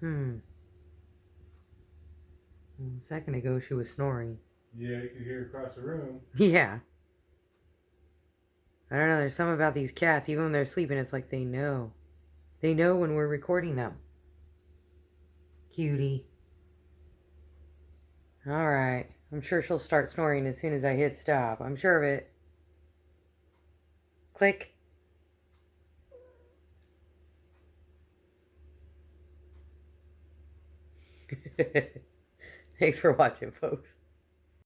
A second ago, she was snoring. Yeah, you could hear across the room. Yeah. I don't know. There's something about these cats. Even when they're sleeping, it's like they know. They know when we're recording them. Cutie. Alright. I'm sure she'll start snoring as soon as I hit stop. I'm sure of it. Click. Thanks for watching, folks.